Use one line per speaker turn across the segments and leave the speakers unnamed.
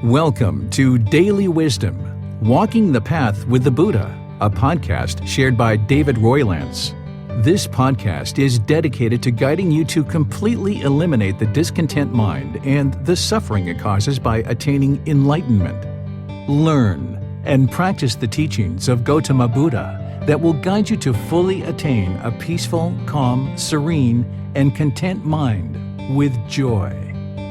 Welcome to Daily Wisdom, Walking the Path with the Buddha, a podcast shared by David Roylance. This podcast is dedicated to guiding you to completely eliminate the discontent mind and the suffering it causes by attaining enlightenment. Learn and practice the teachings of Gotama Buddha that will guide you to fully attain a peaceful, calm, serene, and content mind with joy.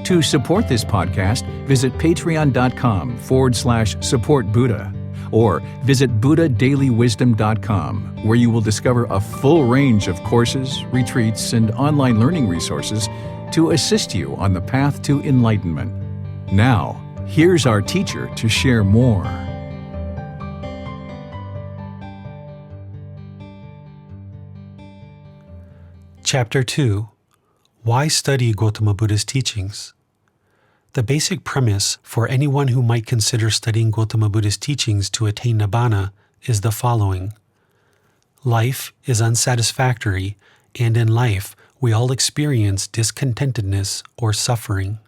To support this podcast, visit patreon.com/support Buddha or visit buddhadailywisdom.com, where you will discover a full range of courses, retreats, and online learning resources to assist you on the path to enlightenment. Now, here's our teacher to share more.
Chapter 2. Why study Gotama Buddha's teachings? The basic premise for anyone who might consider studying Gotama Buddha's teachings to attain Nibbana is the following. Life is unsatisfactory, and in life we all experience discontentedness or suffering.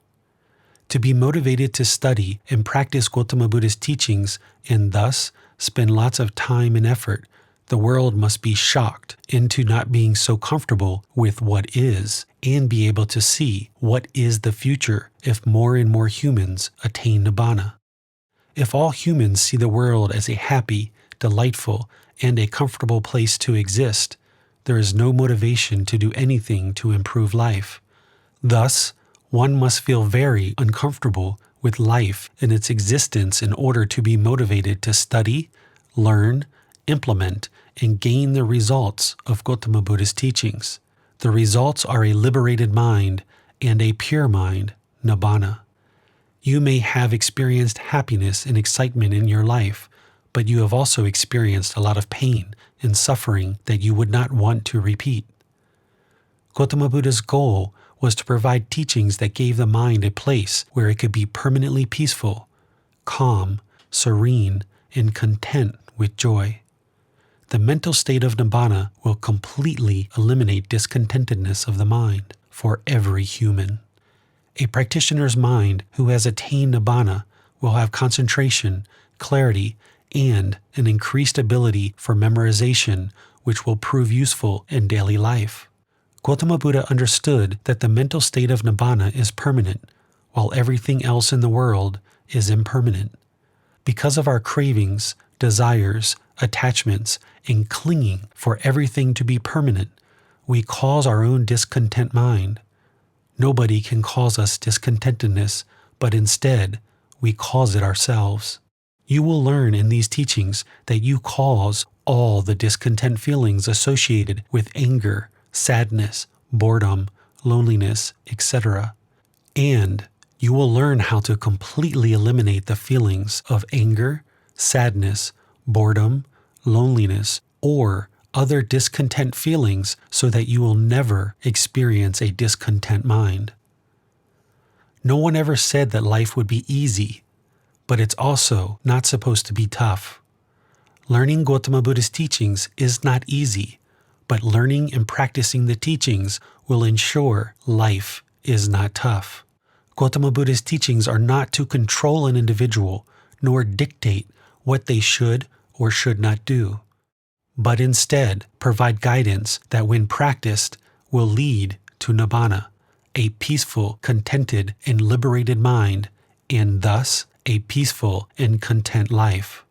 To be motivated to study and practice Gotama Buddha's teachings and thus spend lots of time and effort, the world must be shocked into not being so comfortable with what is and be able to see what is the future if more and more humans attain Nibbana. If all humans see the world as a happy, delightful, and a comfortable place to exist, there is no motivation to do anything to improve life. Thus, one must feel very uncomfortable with life and its existence in order to be motivated to study, learn, implement, and gain the results of Gotama Buddha's teachings. The results are a liberated mind and a pure mind, Nibbana. You may have experienced happiness and excitement in your life, but you have also experienced a lot of pain and suffering that you would not want to repeat. Gotama Buddha's goal was to provide teachings that gave the mind a place where it could be permanently peaceful, calm, serene, and content with joy. The mental state of Nibbana will completely eliminate discontentedness of the mind for every human. A practitioner's mind who has attained Nibbana will have concentration, clarity, and an increased ability for memorization, which will prove useful in daily life. Gotama Buddha understood that the mental state of Nibbana is permanent, while everything else in the world is impermanent. Because of our cravings, desires, attachments, and clinging for everything to be permanent, we cause our own discontent mind. Nobody can cause us discontentedness, but instead, we cause it ourselves. You will learn in these teachings that you cause all the discontent feelings associated with anger, sadness, boredom, loneliness, etc. And you will learn how to completely eliminate the feelings of anger, sadness, boredom, loneliness, or other discontent feelings so that you will never experience a discontent mind. No one ever said that life would be easy, but it's also not supposed to be tough. Learning Gotama Buddha's teachings is not easy, but learning and practicing the teachings will ensure life is not tough. Gotama Buddha's teachings are not to control an individual nor dictate what they should or should not do, but instead provide guidance that when practiced will lead to Nibbana, a peaceful, contented, and liberated mind, and thus a peaceful and content life.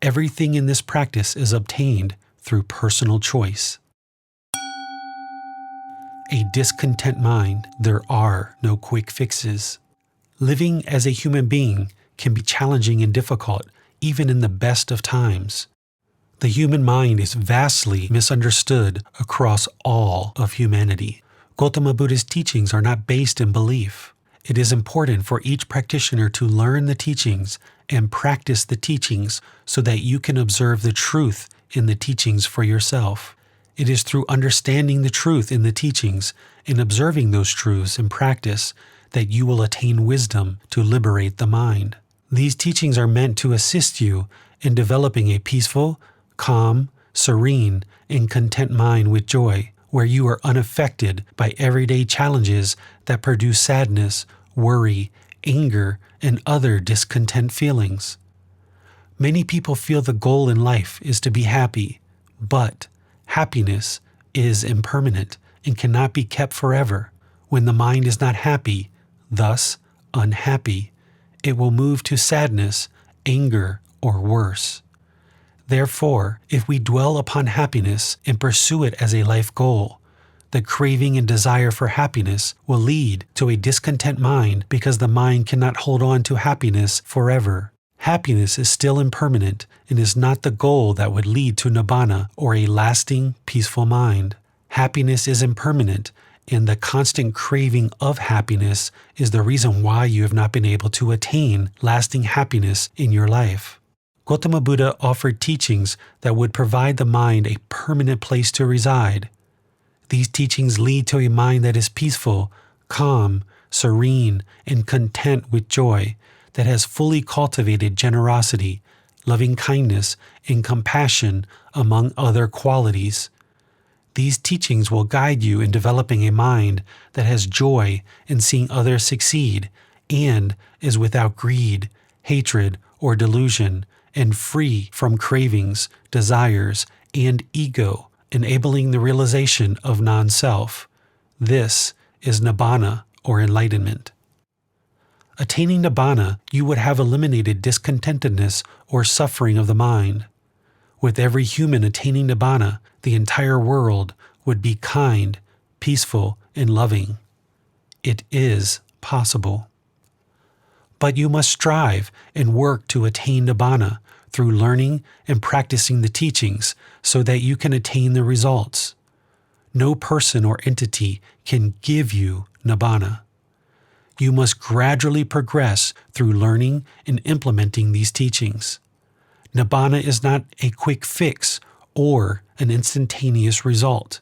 Everything in this practice is obtained through personal choice. A discontent mind, there are no quick fixes. Living as a human being can be challenging and difficult, even in the best of times. The human mind is vastly misunderstood across all of humanity. Gotama Buddha's teachings are not based in belief. It is important for each practitioner to learn the teachings and practice the teachings so that you can observe the truth in the teachings for yourself. It is through understanding the truth in the teachings and observing those truths in practice that you will attain wisdom to liberate the mind. These teachings are meant to assist you in developing a peaceful, calm, serene, and content mind with joy, where you are unaffected by everyday challenges that produce sadness, worry, anger, and other discontent feelings. Many people feel the goal in life is to be happy, but happiness is impermanent and cannot be kept forever. When the mind is not happy, thus unhappy, it will move to sadness, anger, or worse. Therefore, if we dwell upon happiness and pursue it as a life goal, the craving and desire for happiness will lead to a discontent mind because the mind cannot hold on to happiness forever. Happiness is still impermanent and is not the goal that would lead to Nibbana or a lasting, peaceful mind. Happiness is impermanent, and the constant craving of happiness is the reason why you have not been able to attain lasting happiness in your life. Gotama Buddha offered teachings that would provide the mind a permanent place to reside. These teachings lead to a mind that is peaceful, calm, serene, and content with joy, that has fully cultivated generosity, loving kindness, and compassion, among other qualities. These teachings will guide you in developing a mind that has joy in seeing others succeed and is without greed, hatred, or delusion, and free from cravings, desires, and ego, enabling the realization of non-self. This is Nibbana, or enlightenment. Attaining Nibbana, you would have eliminated discontentedness or suffering of the mind. With every human attaining Nibbana, the entire world would be kind, peaceful, and loving. It is possible. But you must strive and work to attain Nibbana through learning and practicing the teachings so that you can attain the results. No person or entity can give you Nibbana. You must gradually progress through learning and implementing these teachings. Nibbana is not a quick fix or an instantaneous result.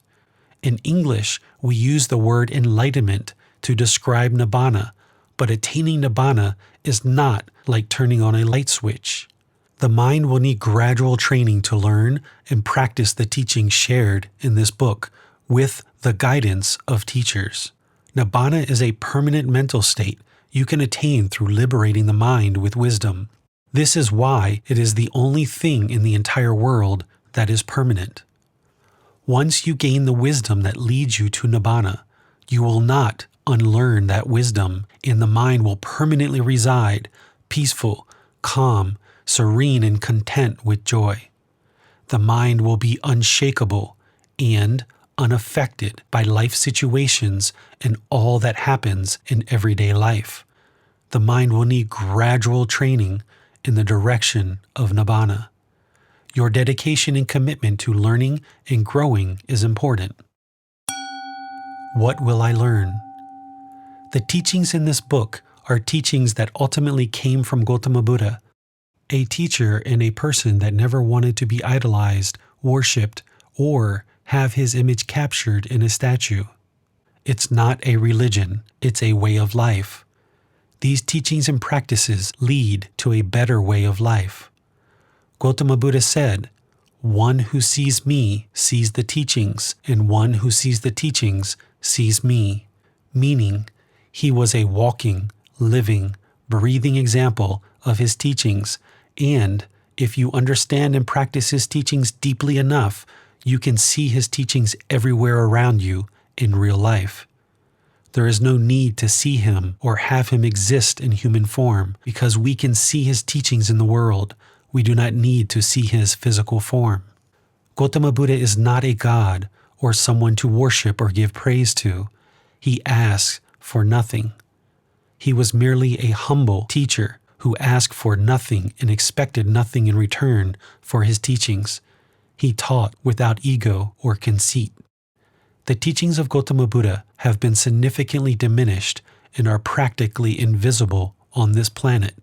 In English, we use the word enlightenment to describe Nibbana, but attaining Nibbana is not like turning on a light switch. The mind will need gradual training to learn and practice the teachings shared in this book with the guidance of teachers. Nibbana is a permanent mental state you can attain through liberating the mind with wisdom. This is why it is the only thing in the entire world that is permanent. Once you gain the wisdom that leads you to Nibbana, you will not unlearn that wisdom, and the mind will permanently reside, peaceful, calm, serene, and content with joy. The mind will be unshakable and unaffected by life situations and all that happens in everyday life. The mind will need gradual training in the direction of Nibbana. Your dedication and commitment to learning and growing is important. What will I learn? The teachings in this book are teachings that ultimately came from Gotama Buddha, a teacher and a person that never wanted to be idolized, worshipped, or have his image captured in a statue. It's not a religion, it's a way of life. These teachings and practices lead to a better way of life. Gotama Buddha said, "One who sees me sees the teachings, and one who sees the teachings sees me," meaning he was a walking, living, breathing example of his teachings, and if you understand and practice his teachings deeply enough, you can see his teachings everywhere around you in real life. There is no need to see him or have him exist in human form because we can see his teachings in the world. We do not need to see his physical form. Gotama Buddha is not a god or someone to worship or give praise to. He asks for nothing. He was merely a humble teacher who asked for nothing and expected nothing in return for his teachings. He taught without ego or conceit. The teachings of Gotama Buddha have been significantly diminished and are practically invisible on this planet.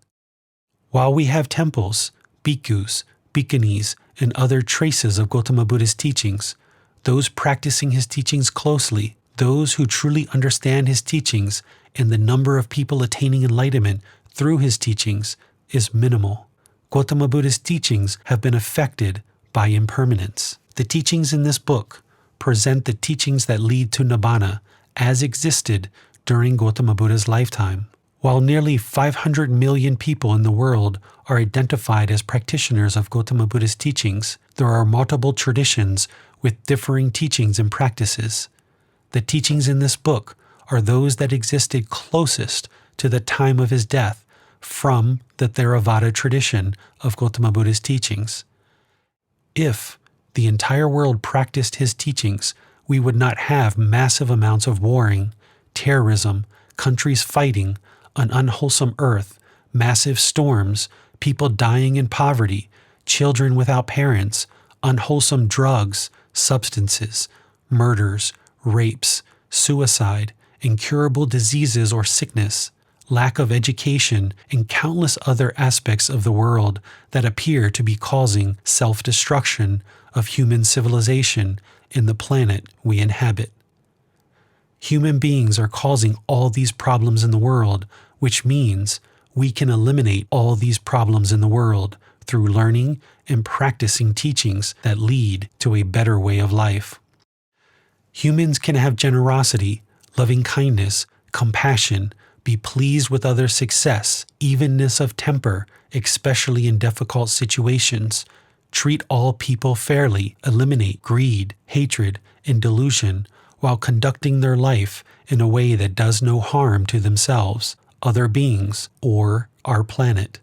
While we have temples, bhikkhus, bhikkhunis, and other traces of Gotama Buddha's teachings, those practicing his teachings closely, those who truly understand his teachings, and the number of people attaining enlightenment through his teachings is minimal. Gotama Buddha's teachings have been affected by impermanence. The teachings in this book present the teachings that lead to Nibbana as existed during Gotama Buddha's lifetime. While nearly 500 million people in the world are identified as practitioners of Gotama Buddha's teachings, there are multiple traditions with differing teachings and practices. The teachings in this book are those that existed closest to the time of his death from the Theravada tradition of Gotama Buddha's teachings. If the entire world practiced his teachings, we would not have massive amounts of warring, terrorism, countries fighting, an unwholesome earth, massive storms, people dying in poverty, children without parents, unwholesome drugs, substances, murders, rapes, suicide, incurable diseases or sickness, lack of education, and countless other aspects of the world that appear to be causing self-destruction of human civilization in the planet we inhabit. Human beings are causing all these problems in the world, which means we can eliminate all these problems in the world through learning and practicing teachings that lead to a better way of life. Humans can have generosity, loving kindness, compassion, be pleased with others' success, evenness of temper, especially in difficult situations, treat all people fairly, eliminate greed, hatred, and delusion, while conducting their life in a way that does no harm to themselves, other beings, or our planet.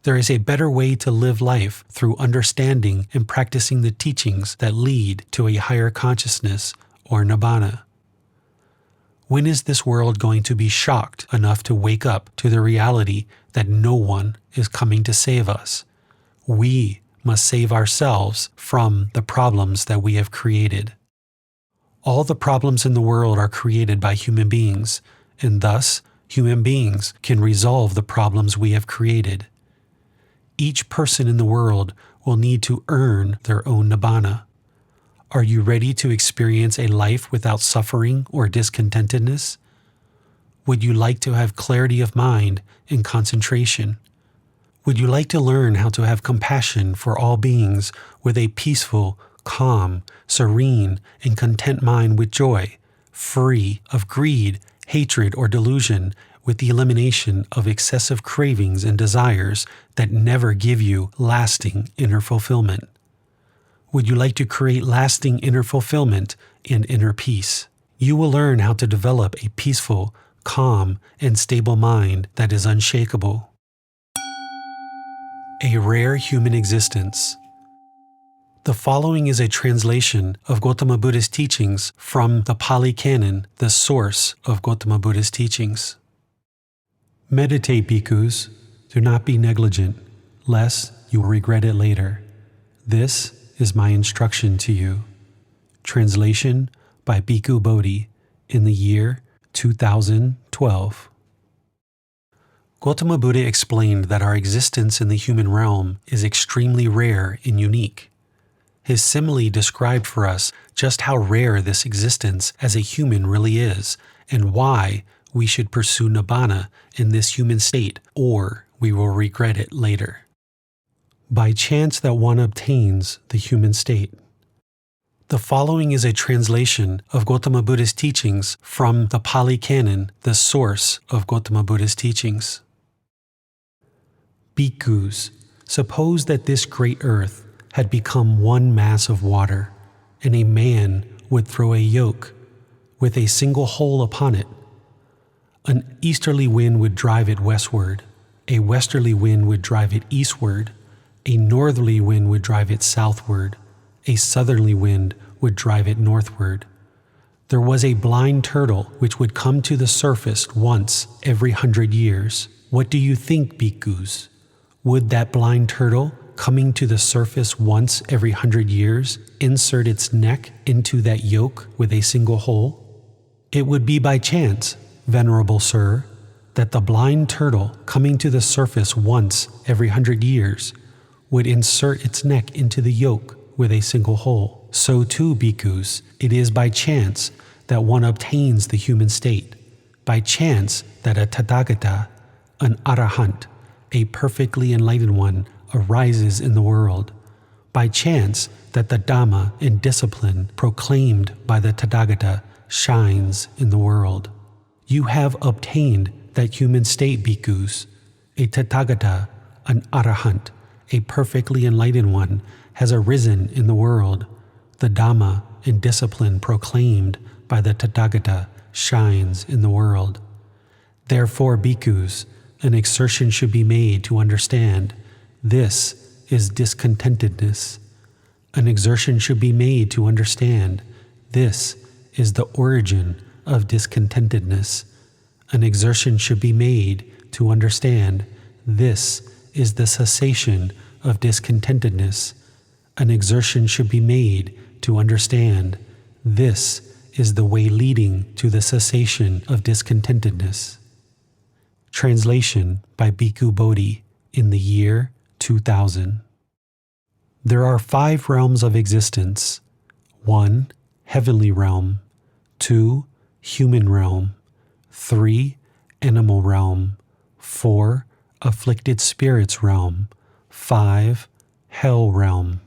There is a better way to live life through understanding and practicing the teachings that lead to a higher consciousness, or Nibbana. When is this world going to be shocked enough to wake up to the reality that no one is coming to save us? We must save ourselves from the problems that we have created. All the problems in the world are created by human beings, and thus human beings can resolve the problems we have created. Each person in the world will need to earn their own Nibbana. Are you ready to experience a life without suffering or discontentedness? Would you like to have clarity of mind and concentration? Would you like to learn how to have compassion for all beings with a peaceful, calm, serene, and content mind with joy, free of greed, hatred, or delusion, with the elimination of excessive cravings and desires that never give you lasting inner fulfillment? Would you like to create lasting inner fulfillment and inner peace? You will learn how to develop a peaceful, calm, and stable mind that is unshakable. A rare human existence. The following is a translation of Gotama Buddha's teachings from the Pali Canon, the source of Gotama Buddha's teachings. Meditate, bhikkhus. Do not be negligent, lest you will regret it later. This is my instruction to you. Translation by Bhikkhu Bodhi in the year 2012. Gotama Buddha explained that our existence in the human realm is extremely rare and unique. His simile described for us just how rare this existence as a human really is, and why we should pursue Nibbana in this human state, or we will regret it later. By chance that one obtains the human state. The following is a translation of Gotama Buddha's teachings from the Pali Canon, the source of Gotama Buddha's teachings. Bhikkhus, suppose that this great earth had become one mass of water, and a man would throw a yoke with a single hole upon it. An easterly wind would drive it westward, a westerly wind would drive it eastward, a northerly wind would drive it southward, a southerly wind would drive it northward. There was a blind turtle which would come to the surface once every 100 years. What do you think, bhikkhus? Would that blind turtle, coming to the surface once every 100 years, insert its neck into that yoke with a single hole? It would be by chance, venerable sir, that the blind turtle, coming to the surface once every 100 years, would insert its neck into the yoke with a single hole. So too, bhikkhus, it is by chance that one obtains the human state, by chance that a Tathagata, an Arahant, a perfectly enlightened one, arises in the world, by chance that the Dhamma and discipline proclaimed by the Tathagata shines in the world. You have obtained that human state, bhikkhus. A Tathagata, an Arahant, a perfectly enlightened one, has arisen in the world. The Dhamma and discipline proclaimed by the Tathagata shines in the world. Therefore, bhikkhus, an exertion should be made to understand this is discontentedness. An exertion should be made to understand this is the origin of discontentedness. An exertion should be made to understand this is the cessation of discontentedness. An exertion should be made to understand this is the way leading to the cessation of discontentedness. Translation by Bhikkhu Bodhi in the year 2000. There are 5 realms of existence. 1. Heavenly realm. 2. Human realm. 3. Animal realm. 4. Afflicted spirits realm. 5. Hell realm.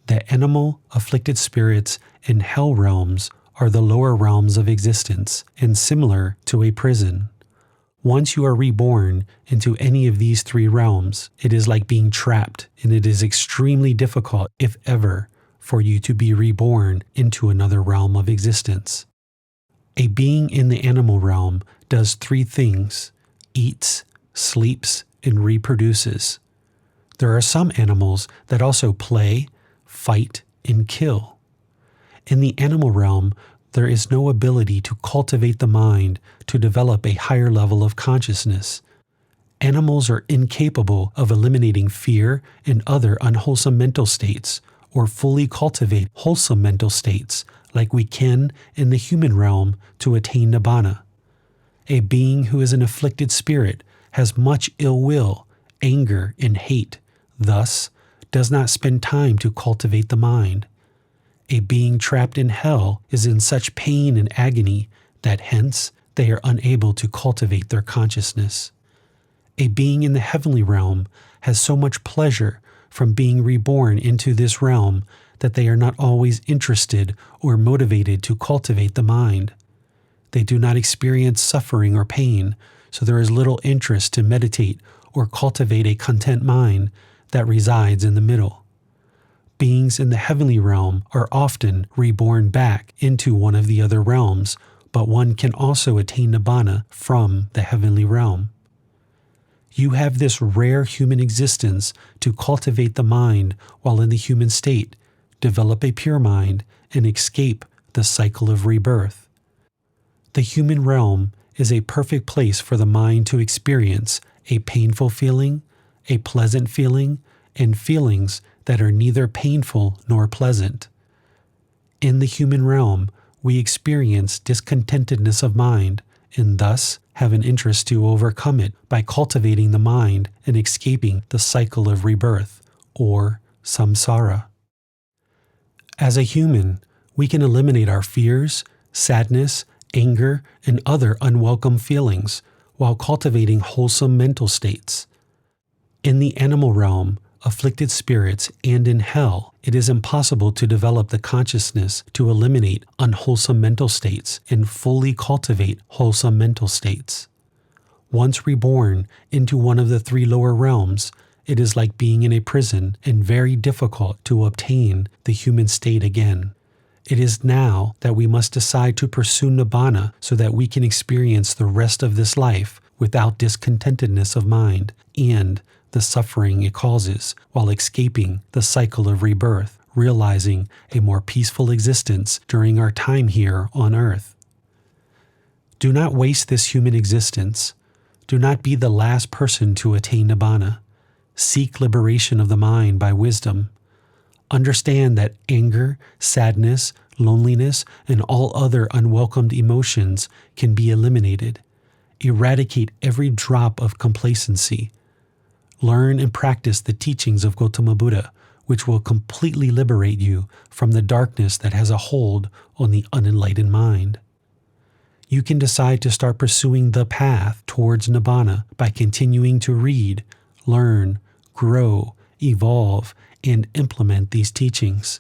The animal, afflicted spirits, and hell realms are the lower realms of existence and similar to a prison. Once you are reborn into any of these 3 realms, it is like being trapped, and it is extremely difficult, if ever, for you to be reborn into another realm of existence. A being in the animal realm does 3 things: eats, sleeps, and reproduces. There are some animals that also play, fight, and kill. In the animal realm, there is no ability to cultivate the mind to develop a higher level of consciousness. Animals are incapable of eliminating fear and other unwholesome mental states, or fully cultivate wholesome mental states like we can in the human realm to attain Nibbana. A being who is an afflicted spirit has much ill will, anger, and hate, thus does not spend time to cultivate the mind. A being trapped in hell is in such pain and agony that hence they are unable to cultivate their consciousness. A being in the heavenly realm has so much pleasure from being reborn into this realm that they are not always interested or motivated to cultivate the mind. They do not experience suffering or pain, so there is little interest to meditate or cultivate a content mind that resides in the middle. Beings in the heavenly realm are often reborn back into one of the other realms, but one can also attain Nibbana from the heavenly realm. You have this rare human existence to cultivate the mind while in the human state, develop a pure mind, and escape the cycle of rebirth. The human realm is a perfect place for the mind to experience a painful feeling, a pleasant feeling, and feelings that are neither painful nor pleasant. In the human realm, we experience discontentedness of mind, and thus have an interest to overcome it by cultivating the mind and escaping the cycle of rebirth, or samsara. As a human, we can eliminate our fears, sadness, anger, and other unwelcome feelings while cultivating wholesome mental states. In the animal realm, afflicted spirits, and in hell, it is impossible to develop the consciousness to eliminate unwholesome mental states and fully cultivate wholesome mental states. Once reborn into one of the 3 lower realms, it is like being in a prison and very difficult to obtain the human state again. It is now that we must decide to pursue Nibbana so that we can experience the rest of this life without discontentedness of mind and the suffering it causes, while escaping the cycle of rebirth, realizing a more peaceful existence during our time here on earth. Do not waste this human existence. Do not be the last person to attain Nibbana. Seek liberation of the mind by wisdom. Understand that anger, sadness, loneliness, and all other unwelcomed emotions can be eliminated. Eradicate every drop of complacency. Learn and practice the teachings of Gotama Buddha, which will completely liberate you from the darkness that has a hold on the unenlightened mind. You can decide to start pursuing the path towards Nibbana by continuing to read, learn, grow, evolve, and implement these teachings.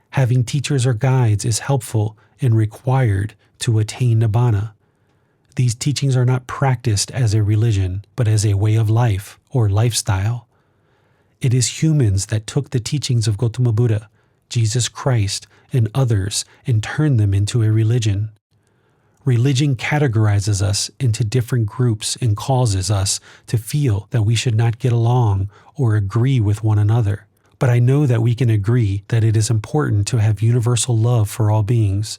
Having teachers or guides is helpful and required to attain Nibbana. These teachings are not practiced as a religion, but as a way of life or lifestyle. It is humans that took the teachings of Gotama Buddha, Jesus Christ, and others and turned them into a religion. Religion categorizes us into different groups and causes us to feel that we should not get along or agree with one another. But I know that we can agree that it is important to have universal love for all beings,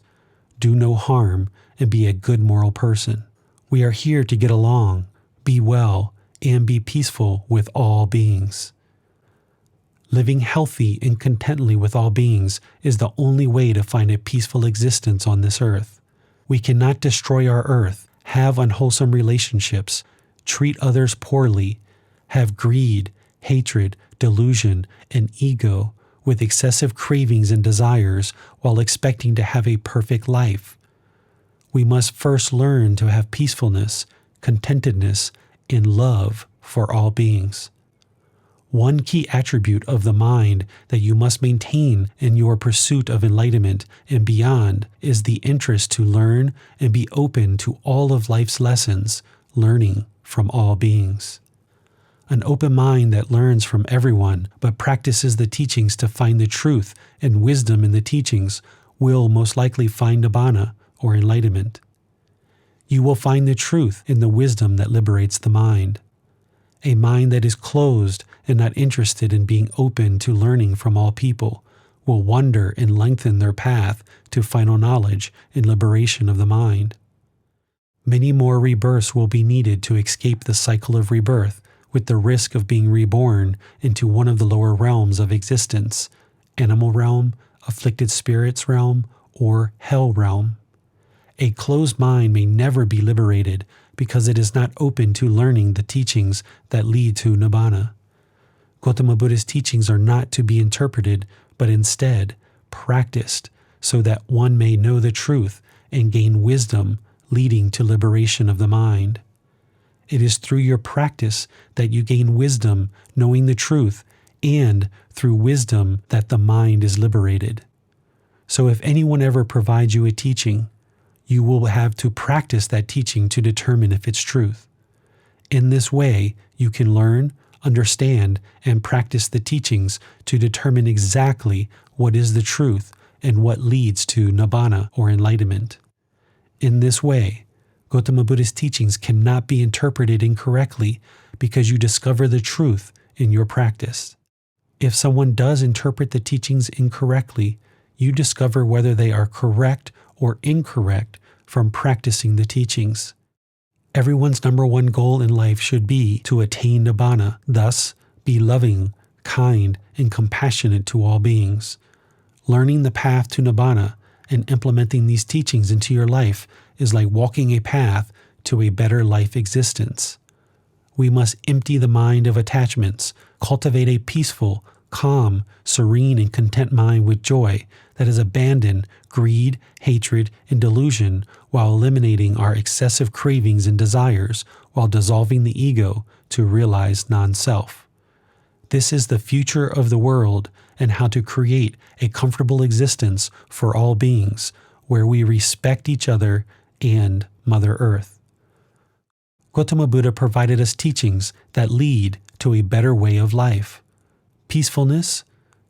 do no harm, and be a good moral person. We are here to get along, be well, and be peaceful with all beings. Living healthy and contently with all beings is the only way to find a peaceful existence on this earth. We cannot destroy our earth, have unwholesome relationships, treat others poorly, have greed, hatred, delusion, and ego with excessive cravings and desires while expecting to have a perfect life. We must first learn to have peacefulness, contentedness, and love for all beings. One key attribute of the mind that you must maintain in your pursuit of enlightenment and beyond is the interest to learn and be open to all of life's lessons, learning from all beings. An open mind that learns from everyone but practices the teachings to find the truth and wisdom in the teachings will most likely find Nibbana or enlightenment. You will find the truth in the wisdom that liberates the mind. A mind that is closed and not interested in being open to learning from all people will wander and lengthen their path to final knowledge and liberation of the mind. Many more rebirths will be needed to escape the cycle of rebirth, with the risk of being reborn into one of the lower realms of existence, animal realm, afflicted spirits realm, or hell realm. A closed mind may never be liberated because it is not open to learning the teachings that lead to Nibbana. Gotama Buddha's teachings are not to be interpreted, but instead practiced so that one may know the truth and gain wisdom leading to liberation of the mind. It is through your practice that you gain wisdom, knowing the truth, and through wisdom that the mind is liberated. So if anyone ever provides you a teaching, you will have to practice that teaching to determine if it's truth. In this way, you can learn, understand, and practice the teachings to determine exactly what is the truth and what leads to Nibbana or enlightenment. In this way, Gotama Buddha's teachings cannot be interpreted incorrectly because you discover the truth in your practice. If someone does interpret the teachings incorrectly, you discover whether they are correct or incorrect from practicing the teachings. Everyone's number one goal in life should be to attain Nibbana, thus be loving, kind, and compassionate to all beings. Learning the path to Nibbana and implementing these teachings into your life is like walking a path to a better life existence. We must empty the mind of attachments, cultivate a peaceful, calm, serene, and content mind with joy that has abandoned greed, hatred, and delusion while eliminating our excessive cravings and desires while dissolving the ego to realize non-self. This is the future of the world and how to create a comfortable existence for all beings where we respect each other and Mother Earth. Gotama Buddha provided us teachings that lead to a better way of life. Peacefulness,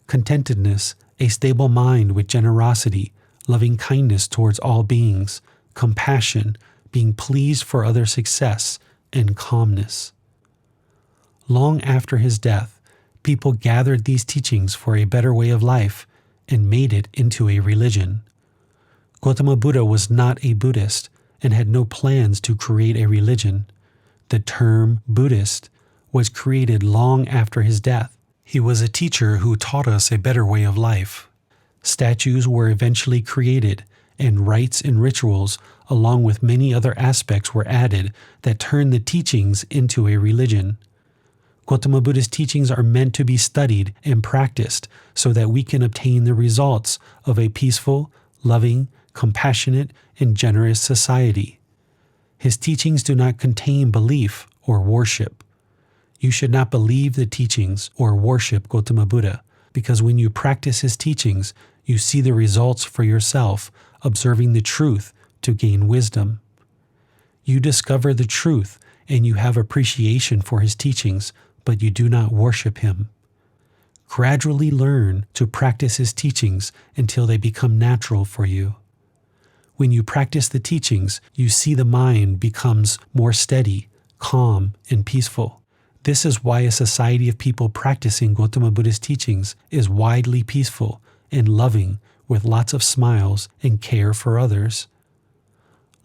contentedness, a stable mind with generosity, loving kindness towards all beings, compassion, being pleased for other success, and calmness. Long after his death, people gathered these teachings for a better way of life and made it into a religion. Gotama Buddha was not a Buddhist and had no plans to create a religion. The term Buddhist was created long after his death. He was a teacher who taught us a better way of life. Statues were eventually created, and rites and rituals, along with many other aspects, were added that turned the teachings into a religion. Gotama Buddha's teachings are meant to be studied and practiced so that we can obtain the results of a peaceful, loving, compassionate, and generous society. His teachings do not contain belief or worship. You should not believe the teachings or worship Gotama Buddha, because when you practice his teachings, you see the results for yourself, observing the truth to gain wisdom. You discover the truth and you have appreciation for his teachings, but you do not worship him. Gradually learn to practice his teachings until they become natural for you. When you practice the teachings, you see the mind becomes more steady, calm, and peaceful. This is why a society of people practicing Gotama Buddha's teachings is widely peaceful and loving, with lots of smiles and care for others.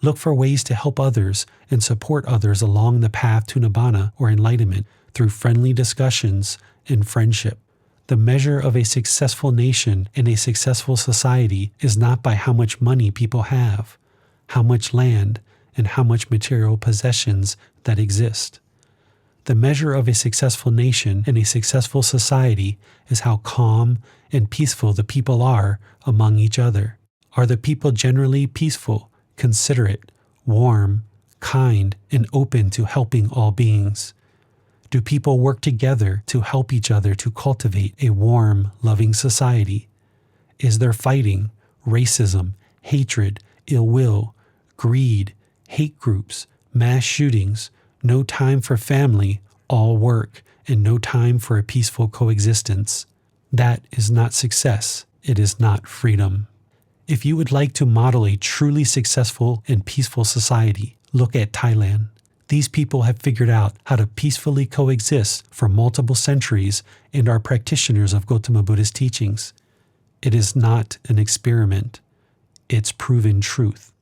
Look for ways to help others and support others along the path to Nibbana or enlightenment through friendly discussions and friendship. The measure of a successful nation and a successful society is not by how much money people have, how much land, and how much material possessions that exist. The measure of a successful nation and a successful society is how calm and peaceful the people are among each other. Are the people generally peaceful, considerate, warm, kind, and open to helping all beings? Do people work together to help each other to cultivate a warm, loving society? Is there fighting, racism, hatred, ill will, greed, hate groups, mass shootings, no time for family, all work, and no time for a peaceful coexistence? That is not success. It is not freedom. If you would like to model a truly successful and peaceful society, look at Thailand. These people have figured out how to peacefully coexist for multiple centuries and are practitioners of Gotama Buddha's teachings. It is not an experiment. It's proven truth.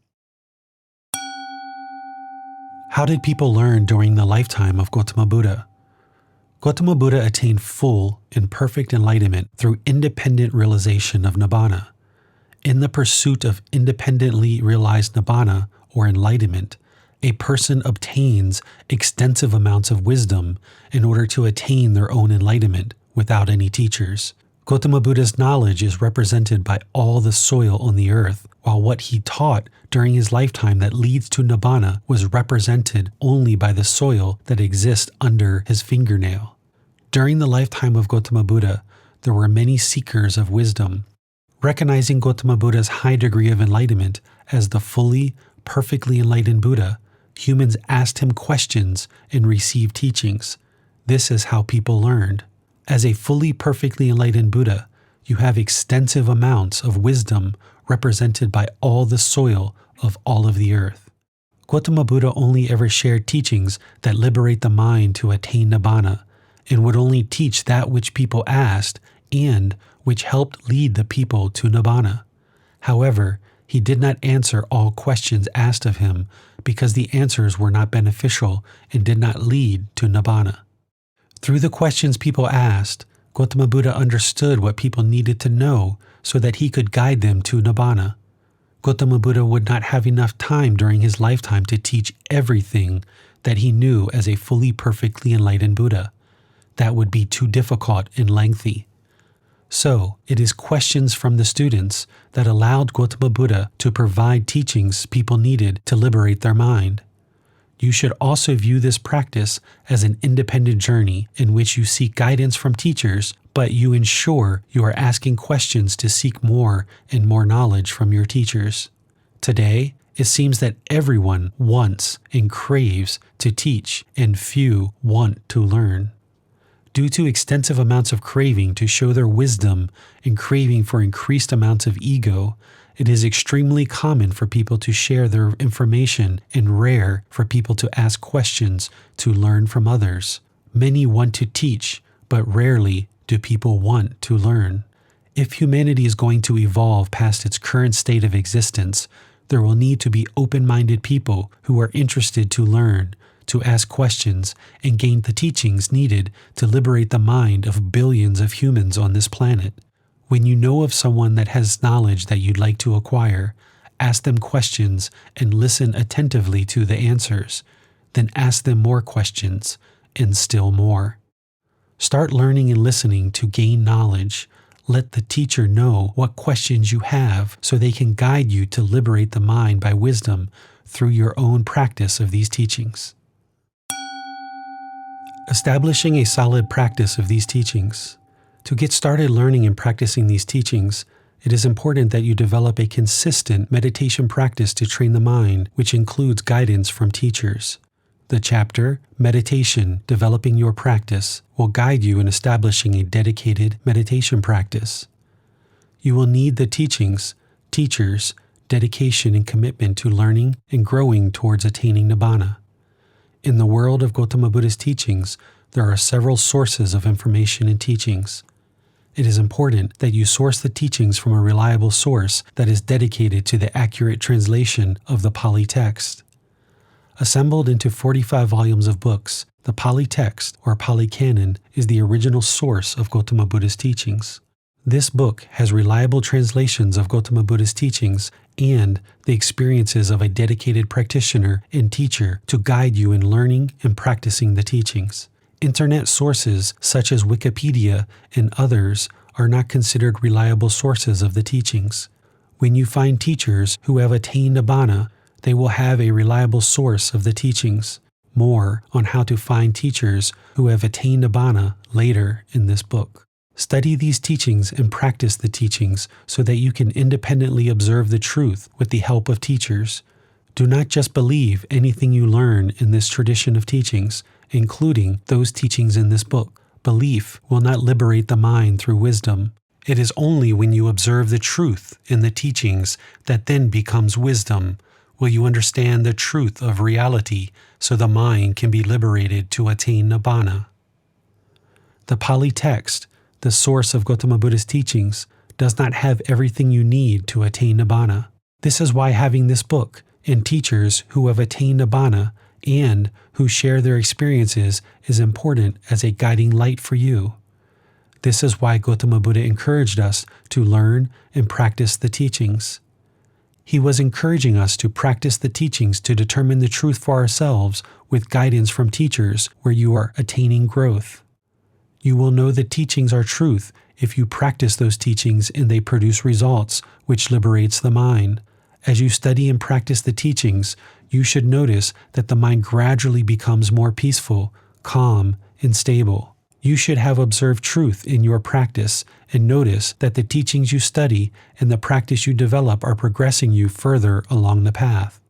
How did people learn during the lifetime of Gotama Buddha? Gotama Buddha attained full and perfect enlightenment through independent realization of Nibbana. In the pursuit of independently realized Nibbana or enlightenment, a person obtains extensive amounts of wisdom in order to attain their own enlightenment without any teachers. Gotama Buddha's knowledge is represented by all the soil on the earth, while what he taught during his lifetime that leads to Nibbana was represented only by the soil that exists under his fingernail. During the lifetime of Gotama Buddha, there were many seekers of wisdom. Recognizing Gotama Buddha's high degree of enlightenment as the fully, perfectly enlightened Buddha, humans asked him questions and received teachings. This is how people learned. As a fully, perfectly enlightened Buddha, you have extensive amounts of wisdom represented by all the soil of all of the earth. Gotama Buddha only ever shared teachings that liberate the mind to attain Nibbana, and would only teach that which people asked and which helped lead the people to Nibbana. However, he did not answer all questions asked of him because the answers were not beneficial and did not lead to Nibbana. Through the questions people asked, Gotama Buddha understood what people needed to know so that he could guide them to Nibbana. Gotama Buddha would not have enough time during his lifetime to teach everything that he knew as a fully perfectly enlightened Buddha. That would be too difficult and lengthy. So, it is questions from the students that allowed Gotama Buddha to provide teachings people needed to liberate their mind. You should also view this practice as an independent journey in which you seek guidance from teachers, but you ensure you are asking questions to seek more and more knowledge from your teachers. Today, it seems that everyone wants and craves to teach, and few want to learn. Due to extensive amounts of craving to show their wisdom and craving for increased amounts of ego, it is extremely common for people to share their information and rare for people to ask questions to learn from others. Many want to teach, but rarely do people want to learn. If humanity is going to evolve past its current state of existence, there will need to be open-minded people who are interested to learn, to ask questions, and gain the teachings needed to liberate the mind of billions of humans on this planet. When you know of someone that has knowledge that you'd like to acquire, ask them questions and listen attentively to the answers. Then ask them more questions, and still more. Start learning and listening to gain knowledge. Let the teacher know what questions you have so they can guide you to liberate the mind by wisdom through your own practice of these teachings. Establishing a solid practice of these teachings. To get started learning and practicing these teachings, It is important that you develop a consistent meditation practice to train the mind, which includes guidance from teachers. The chapter, Meditation, Developing Your Practice, will guide you in establishing a dedicated meditation practice. You will need the teachings, teachers, dedication and commitment to learning and growing towards attaining Nibbana. In the world of Gotama Buddha's teachings, there are several sources of information and teachings. It is important that you source the teachings from a reliable source that is dedicated to the accurate translation of the Pali text. Assembled into 45 volumes of books, the Pali text, or Pali Canon, is the original source of Gotama Buddha's teachings. This book has reliable translations of Gotama Buddha's teachings and the experiences of a dedicated practitioner and teacher to guide you in learning and practicing the teachings. Internet sources such as Wikipedia and others are not considered reliable sources of the teachings. When you find teachers who have attained Nibbana, they will have a reliable source of the teachings. More on how to find teachers who have attained Nibbana later in this book. Study these teachings and practice the teachings so that you can independently observe the truth with the help of teachers. Do not just believe anything you learn in this tradition of teachings, including those teachings in this book. Belief will not liberate the mind through wisdom. It is only when you observe the truth in the teachings that then becomes wisdom. Will you understand the truth of reality so the mind can be liberated to attain Nibbana? The Pali text, the source of Gotama Buddha's teachings, does not have everything you need to attain Nibbana. This is why having this book and teachers who have attained Nibbana and who share their experiences is important as a guiding light for you. This is why Gotama Buddha encouraged us to learn and practice the teachings. He was encouraging us to practice the teachings to determine the truth for ourselves with guidance from teachers where you are attaining growth. You will know the teachings are truth if you practice those teachings and they produce results, which liberates the mind. As you study and practice the teachings, you should notice that the mind gradually becomes more peaceful, calm, and stable. You should have observed truth in your practice and notice that the teachings you study and the practice you develop are progressing you further along the path.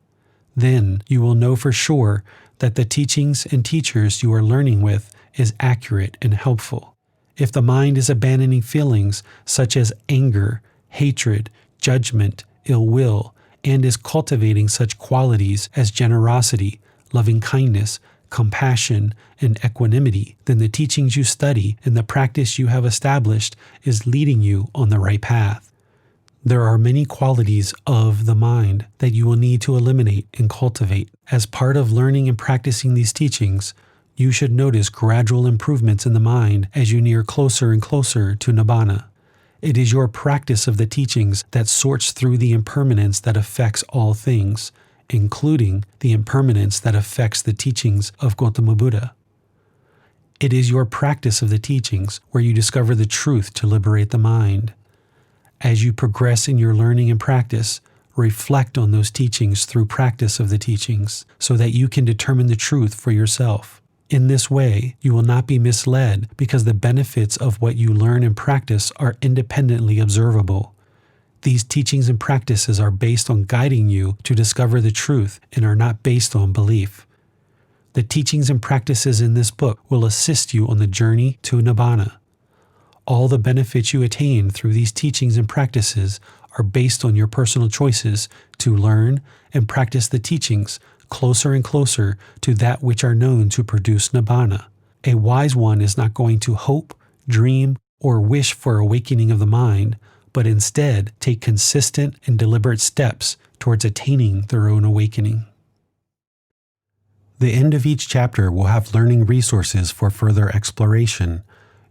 Then you will know for sure that the teachings and teachers you are learning with is accurate and helpful. If the mind is abandoning feelings such as anger, hatred, judgment, ill will, and is cultivating such qualities as generosity, loving kindness, compassion, and equanimity, then the teachings you study and the practice you have established is leading you on the right path. There are many qualities of the mind that you will need to eliminate and cultivate. As part of learning and practicing these teachings, you should notice gradual improvements in the mind as you near closer and closer to Nibbana. It is your practice of the teachings that sorts through the impermanence that affects all things, including the impermanence that affects the teachings of Gotama Buddha. It is your practice of the teachings where you discover the truth to liberate the mind. As you progress in your learning and practice, reflect on those teachings through practice of the teachings so that you can determine the truth for yourself. In this way, you will not be misled because the benefits of what you learn and practice are independently observable. These teachings and practices are based on guiding you to discover the truth and are not based on belief. The teachings and practices in this book will assist you on the journey to Nibbana. All the benefits you attain through these teachings and practices are based on your personal choices to learn and practice the teachings closer and closer to that which are known to produce Nibbana. A wise one is not going to hope, dream, or wish for awakening of the mind, but instead take consistent and deliberate steps towards attaining their own awakening. The end of each chapter will have learning resources for further exploration.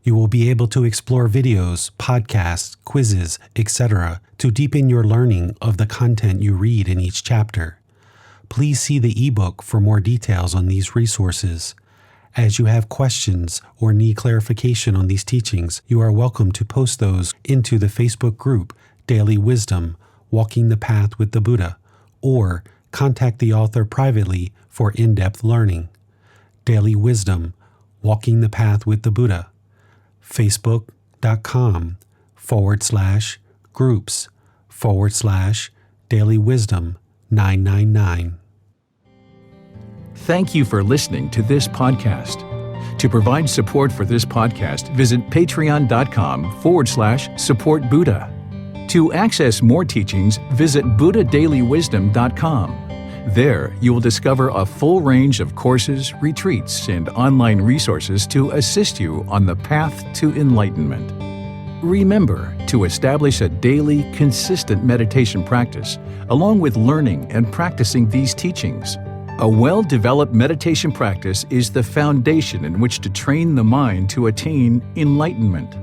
You will be able to explore videos, podcasts, quizzes, etc. to deepen your learning of the content you read in each chapter. Please see the ebook for more details on these resources. As you have questions or need clarification on these teachings, you are welcome to post those into the Facebook group Daily Wisdom, Walking the Path with the Buddha, or contact the author privately for in-depth learning. Daily Wisdom, Walking the Path with the Buddha. Facebook.com/Gotama groups/Daily Wisdom 999.
Thank you for listening to this podcast. To provide support for this podcast, visit patreon.com/support Buddha. To access more teachings, visit buddhadailywisdom.com. There, you will discover a full range of courses, retreats, and online resources to assist you on the path to enlightenment. Remember to establish a daily, consistent meditation practice, along with learning and practicing these teachings. A well-developed meditation practice is the foundation in which to train the mind to attain enlightenment.